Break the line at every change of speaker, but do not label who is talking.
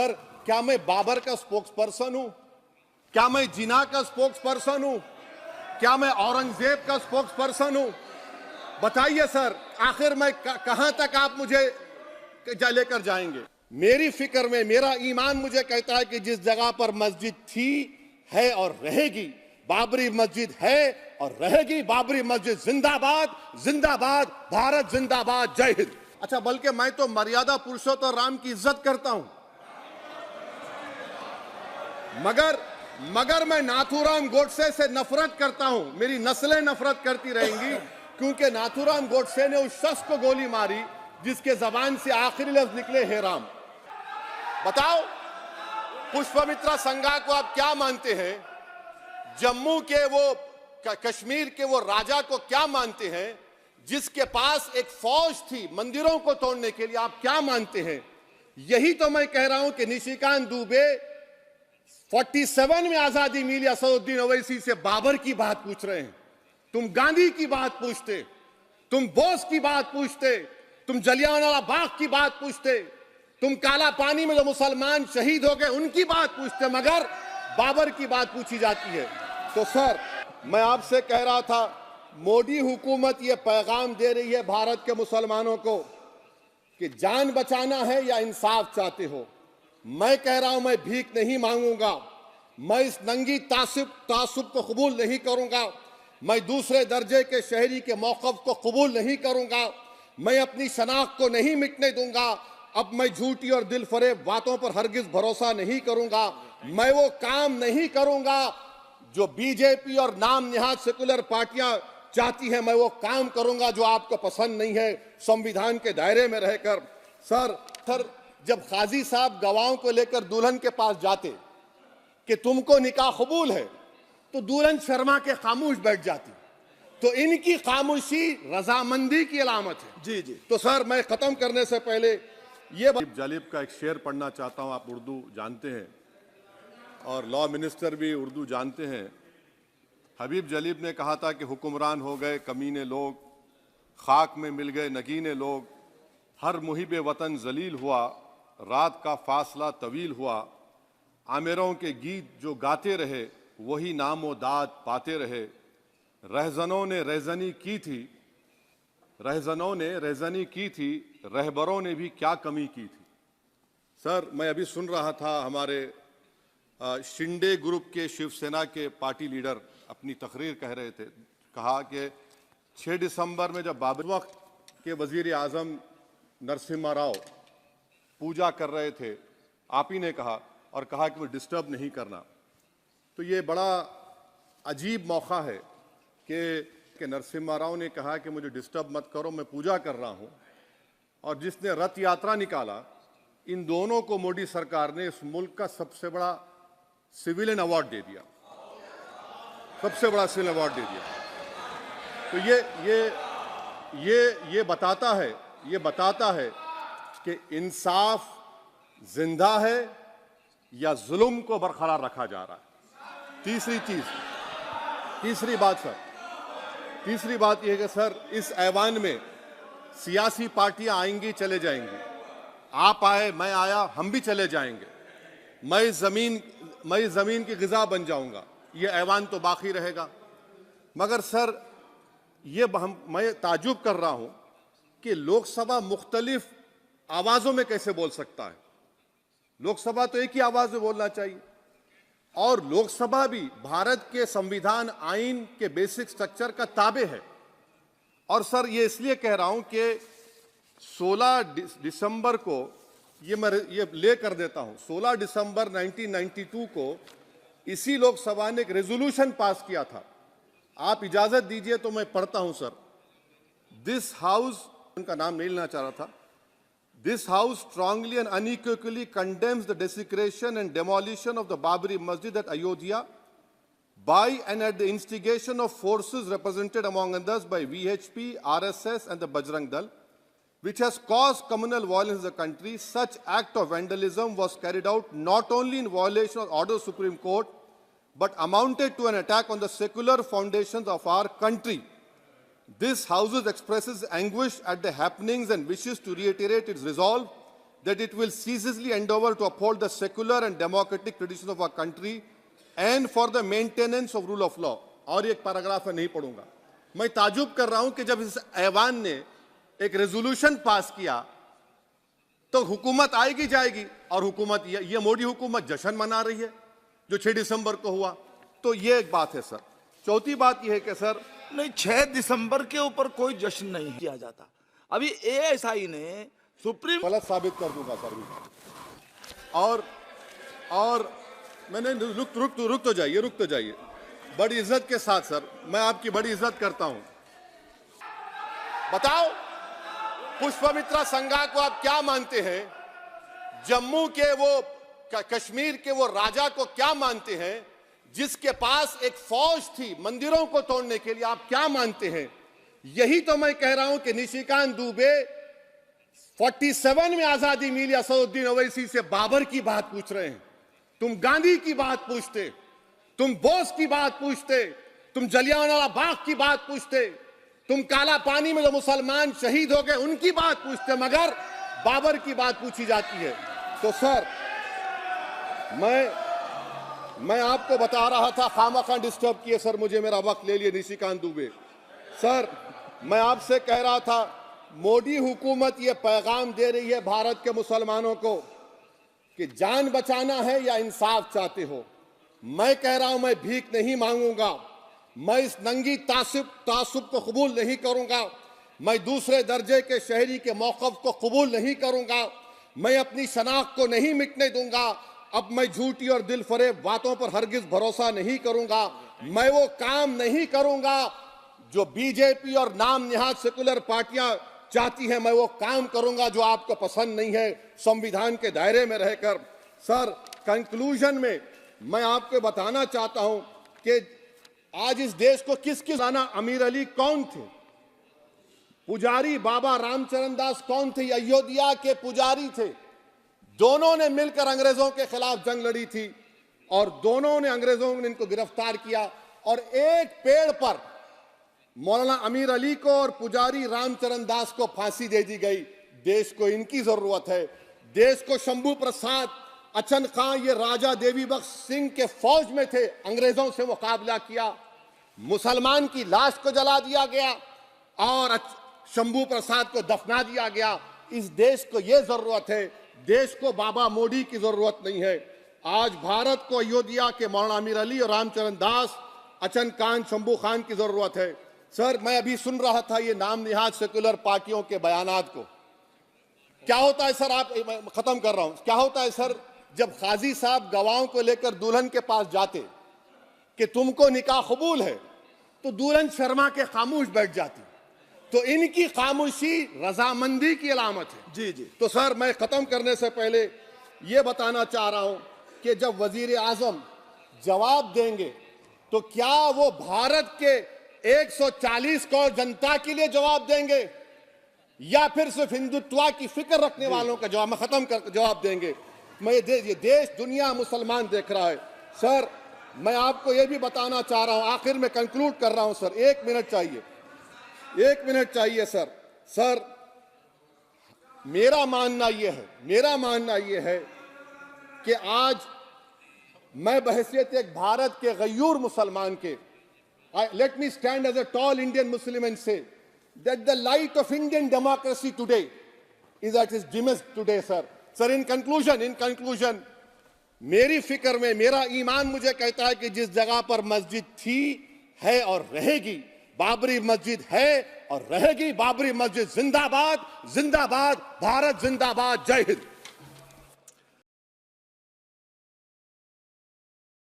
Sir, क्या मैं बाबर का स्पोक्स पर्सन हूं? क्या मैं जिना का स्पोक्स पर्सन हूं? क्या मैं औरंगजेब का स्पोक्स पर्सन हूं? बताइए सर, आखिर मैं कहां तक आप मुझे लेकर जाएंगे? मेरी फिक्र में मेरा ईमान मुझे कहता है कि जिस जगह पर मस्जिद थी, है और रहेगी, बाबरी मस्जिद है और रहेगी। बाबरी मस्जिद जिंदाबाद, जिंदाबाद, भारत जिंदाबाद, जय हिंद। अच्छा, बल्कि मैं तो मर्यादा पुरुषोत्तम राम की इज्जत करता हूं, मगर मैं नाथूराम गोडसे से नफरत करता हूं। मेरी नस्लें नफरत करती रहेंगी, क्योंकि नाथूराम गोडसे ने उस शख्स को गोली मारी जिसके जबान से आखिरी लफ्ज निकले, हे राम। बताओ, पुष्पमित्रा संघा को आप क्या मानते हैं? जम्मू के वो कश्मीर के वो राजा को क्या मानते हैं जिसके पास एक फौज थी मंदिरों को तोड़ने के लिए? आप क्या मानते हैं? यही तो मैं कह रहा हूं कि निशिकांत दुबे 47 में आजादी मिली, असदुद्दीन ओवैसी से बाबर की बात पूछ रहे हैं। तुम गांधी की बात पूछते, तुम बोस की बात पूछते, तुम जलियांवाला बाग की बात पूछते, तुम काला पानी में जो मुसलमान शहीद हो गए उनकी बात पूछते, मगर बाबर की बात पूछी जाती है। तो सर, मैं आपसे कह रहा था, मोदी हुकूमत ये पैगाम दे रही है भारत के मुसलमानों को कि जान बचाना है या इंसाफ चाहते हो। मैं कह रहा हूं, मैं भीख नहीं मांगूंगा, मैं इस नंगी तासुब को कबूल नहीं करूंगा, मैं दूसरे दर्जे के शहरी के मौक़िफ़ को कबूल नहीं करूंगा, मैं अपनी शनाख्त को नहीं मिटने दूंगा। अब मैं झूठी और दिल फरेब बातों पर हरगिज भरोसा नहीं करूंगा। मैं वो काम नहीं करूंगा जो बीजेपी और नाम निहाद सेकुलर पार्टियां चाहती हैं। मैं वो काम करूंगा जो आपको पसंद नहीं है, संविधान के दायरे में रहकर। सर, जब काजी साहब गवाहों को लेकर दुल्हन के पास जाते कि तुमको निकाह कबूल है, तो दुल्हन शर्मा के खामोश बैठ जाती। तो इनकी खामोशी रजामंदी की अलामत है। जी। तो सर, मैं खत्म करने से पहले ये जालिब का एक शेर पढ़ना चाहता हूं। आप उर्दू जानते हैं और लॉ मिनिस्टर भी उर्दू जानते हैं। हबीब जलीब ने कहा था कि हुक्मरान हो गए कमीने लोग, खाक में मिल गए नगीने लोग, हर मुहिब वतन जलील हुआ, रात का फासला तवील हुआ, आमिरों के गीत जो गाते रहे वही नामो दाद पाते रहे, रहजनों ने रेजनी की थी, रहबरों ने भी क्या कमी की थी। सर, मैं अभी सुन रहा था, हमारे शिंदे ग्रुप के शिवसेना के पार्टी लीडर अपनी तकरीर कह रहे थे, कहा कि 6 दिसंबर में जब बाबर वक्त के वजीर आजम नरसिम्हा राव पूजा कर रहे थे, आप ही ने कहा और कहा कि वो डिस्टर्ब नहीं करना। तो ये बड़ा अजीब मौका है कि नरसिम्हा राव ने कहा कि मुझे डिस्टर्ब मत करो, मैं पूजा कर रहा हूं, और जिसने रथ यात्रा निकाला, इन दोनों को मोदी सरकार ने इस मुल्क का सबसे बड़ा सिविलियन अवार्ड दे दिया, सबसे बड़ा सिविलियन अवार्ड दे दिया। तो ये बताता है कि इंसाफ जिंदा है या जुल्म को बरकरार रखा जा रहा है। तीसरी बात यह है कि सर, इस ऐवान में सियासी पार्टियां आएंगी, चले जाएंगी, आप आए, मैं आया, हम भी चले जाएंगे। मैं इस जमीन की ग़िज़ा बन जाऊंगा, ये ऐवान तो बाकी रहेगा। मगर सर, मैं ताजुब कर रहा हूं कि लोकसभा मुख्तलिफ आवाज़ों में कैसे बोल सकता है। लोकसभा तो एक ही आवाज़ में बोलना चाहिए, और लोकसभा भी भारत के संविधान आइन के बेसिक स्ट्रक्चर का ताबे है। और सर, ये इसलिए कह रहा हूं कि 16 दिसंबर को ये ले कर देता हूं, 16 दिसंबर 1992 को इसी लोकसभा ने एक रेजोल्यूशन पास किया था। आप इजाजत दीजिए तो मैं पढ़ता हूं सर। दिस हाउस, उनका नाम नहीं लेना चाह रहा था, This House strongly and unequivocally condemns the desecration and demolition of the Babri Masjid at Ayodhya by and at the instigation of forces represented among others by VHP, RSS and the Bajrang Dal, which has caused communal violence in the country. Such act of vandalism was carried out not only in violation of order of the Supreme Court, but amounted to an attack on the secular foundations of our country. This House expresses anguish at the happenings and wishes to reiterate its resolve that it will ceaselessly endeavor to uphold the secular and democratic traditions of our country and for the maintenance of rule of law. और एक paragraph है, नहीं पढ़ूंगा. मैं ताजुब कर रहा हूं कि जब इस ऐवान ने एक रेजोल्यूशन पास किया तो हुकूमत आएगी जाएगी, और हुकूमत ये मोदी हुकूमत जश्न मना रही है जो 6 दिसंबर को हुआ. तो ये एक बात है सर. चौथी बात यह है कि सर
नहीं, 6 दिसंबर के ऊपर कोई जश्न नहीं किया जाता. अभी एएसआई ने सुप्रीम
गलत साबित कर दूंगा सर भी. और मैंने रुक तो जाइए बड़ी इज्जत के साथ सर, मैं आपकी बड़ी इज्जत करता हूं. बताओ पुष्पमित्रा संघा को आप क्या मानते हैं? जम्मू के वो कश्मीर के वो राजा को क्या मानते हैं जिसके पास एक फौज थी मंदिरों को तोड़ने के लिए? आप क्या मानते हैं? यही तो मैं कह रहा हूं कि निशिकांत दुबे 47 में आजादी मिली असदुद्दीन ओवैसी से बाबर की बात पूछ रहे हैं. तुम गांधी की बात पूछते, तुम बोस की बात पूछते, तुम जलियांवाला बाग की बात पूछते, तुम काला पानी में जो मुसलमान शहीद हो गए उनकी बात पूछते, मगर बाबर की बात पूछी जाती है. तो सर मैं आपको बता रहा था, खामखा डिस्टर्ब किए सर, मुझे मेरा वक्त ले लिए निशिकांत दुबे. सर मैं आपसे कह रहा था मोदी हुकूमत ये पैगाम दे रही है भारत के मुसलमानों को कि जान बचाना है या इंसाफ चाहते हो. मैं कह रहा हूं मैं भीख नहीं मांगूंगा, मैं इस नंगी तासुब को कबूल नहीं करूंगा, मैं दूसरे दर्जे के शहरी के मौक़िफ़ को कबूल नहीं करूंगा, मैं अपनी शनाख्त को नहीं मिटने दूंगा. अब मैं झूठी और दिल फरेब बातों पर हरगिज भरोसा नहीं करूंगा. मैं वो काम नहीं करूंगा जो बीजेपी और नाम निहाद सेकुलर पार्टियां चाहती हैं. मैं वो काम करूंगा जो आपको पसंद नहीं है, संविधान के दायरे में रहकर. सर कंक्लूजन में मैं आपको बताना चाहता हूं कि आज इस देश को किसकी लाना, अमीर अली कौन थे, पुजारी बाबा रामचरण दास कौन थे, अयोध्या के पुजारी थे. दोनों ने मिलकर अंग्रेजों के खिलाफ जंग लड़ी थी और दोनों ने अंग्रेजों ने इनको गिरफ्तार किया. और एक पेड़ पर मौलाना अमीर अली को और पुजारी रामचरण दास को फांसी दे दी गई. देश को इनकी जरूरत है. देश को शंभू प्रसाद, अचन खां, ये राजा देवी बख्श सिंह के फौज में थे, अंग्रेजों से मुकाबला किया, मुसलमान की लाश को जला दिया गया और शंभू प्रसाद को दफना दिया गया. इस देश को ये जरूरत है, देश को बाबा मोदी की जरूरत नहीं है. आज भारत को अयोध्या के मौलाना अमीर अली और रामचरण दास, अचन खान, शंभू खान की जरूरत है. सर मैं अभी सुन रहा था ये नाम निहाद सेकुलर पार्टियों के बयानात को. क्या होता है सर, आप खत्म कर रहा हूं, क्या होता है सर जब काजी साहब गवाहों को लेकर दुल्हन के पास जाते कि तुमको निकाह कबूल है, तो दुल्हन शर्मा के खामोश बैठ जाती. तो इनकी खामोशी रजामंदी की अलामत है.
जी जी.
तो सर मैं खत्म करने से पहले ये बताना चाह रहा हूं कि जब वजीर आजम जवाब देंगे तो क्या वो भारत के 140 करोड़ जनता के लिए जवाब देंगे या फिर सिर्फ हिंदुत्व की फिक्र रखने वालों का जवाब, मैं खत्म कर जवाब देंगे? मैं ये देश दुनिया मुसलमान देख रहा है. सर मैं आपको ये भी बताना चाह रहा हूं, आखिर में कंक्लूड कर रहा हूं सर, 1 मिनट चाहिए सर. सर मेरा मानना यह है कि आज मैं बहैसियत एक भारत के गयूर मुसलमान के, let me stand as a tall Indian Muslim and say that the light of Indian democracy today is at its dimmest today, sir. Sir, in conclusion, मेरी फिक्र में मेरा ईमान मुझे कहता है कि जिस जगह पर मस्जिद थी, है और रहेगी, बाबरी मस्जिद है और रहेगी बाबरी मस्जिद. जिंदाबाद, जिंदाबाद, भारत जिंदाबाद. जय हिंद.